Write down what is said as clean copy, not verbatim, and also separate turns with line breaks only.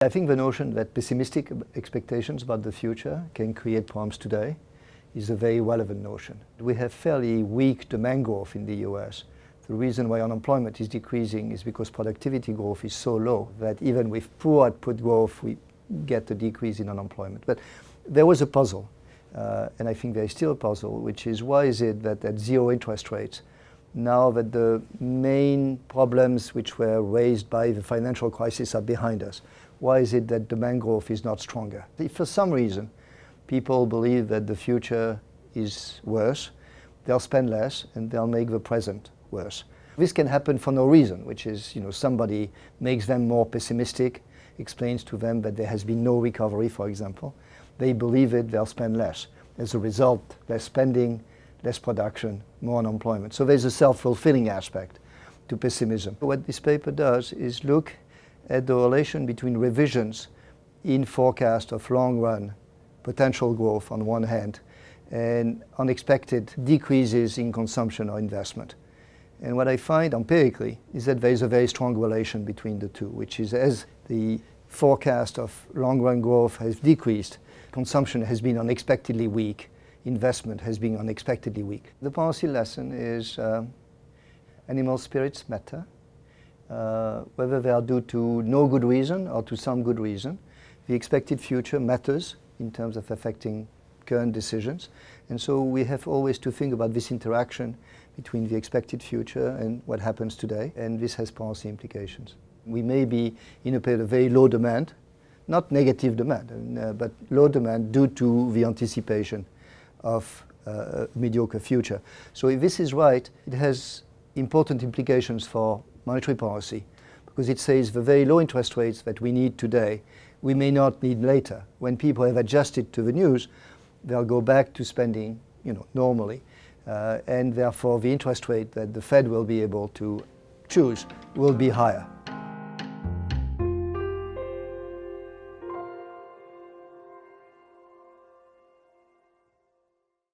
I think the notion that pessimistic expectations about the future can create problems today is a very relevant notion. We have fairly weak demand growth in the US. The reason why unemployment is decreasing is because productivity growth is so low that even with poor output growth we get a decrease in unemployment. But there was a puzzle, and I think there is still a puzzle, which is why is it that at zero interest rates, now that the main problems which were raised by the financial crisis are behind us, why is it that demand growth is not stronger? If for some reason people believe that the future is worse, they'll spend less and they'll make the present worse. This can happen for no reason, which is, somebody makes them more pessimistic, explains to them that there has been no recovery, for example. They believe it, they'll spend less. As a result, less spending, less production, more unemployment. So there's a self-fulfilling aspect to pessimism. What this paper does is look at the relation between revisions in forecast of long-run potential growth on one hand and unexpected decreases in consumption or investment. And what I find empirically is that there is a very strong relation between the two, which is as the forecast of long-run growth has decreased, consumption has been unexpectedly weak, investment has been unexpectedly weak. The policy lesson is animal spirits matter. Whether they are due to no good reason or to some good reason, the expected future matters in terms of affecting current decisions. And so we have always to think about this interaction between the expected future and what happens today, and this has policy implications. We may be in a period of very low demand, not negative demand, but low demand due to the anticipation of a mediocre future. So if this is right, it has important implications for monetary policy, because it says the very low interest rates that we need today, we may not need later. When people have adjusted to the news, they'll go back to spending, normally, and therefore the interest rate that the Fed will be able to choose will be higher.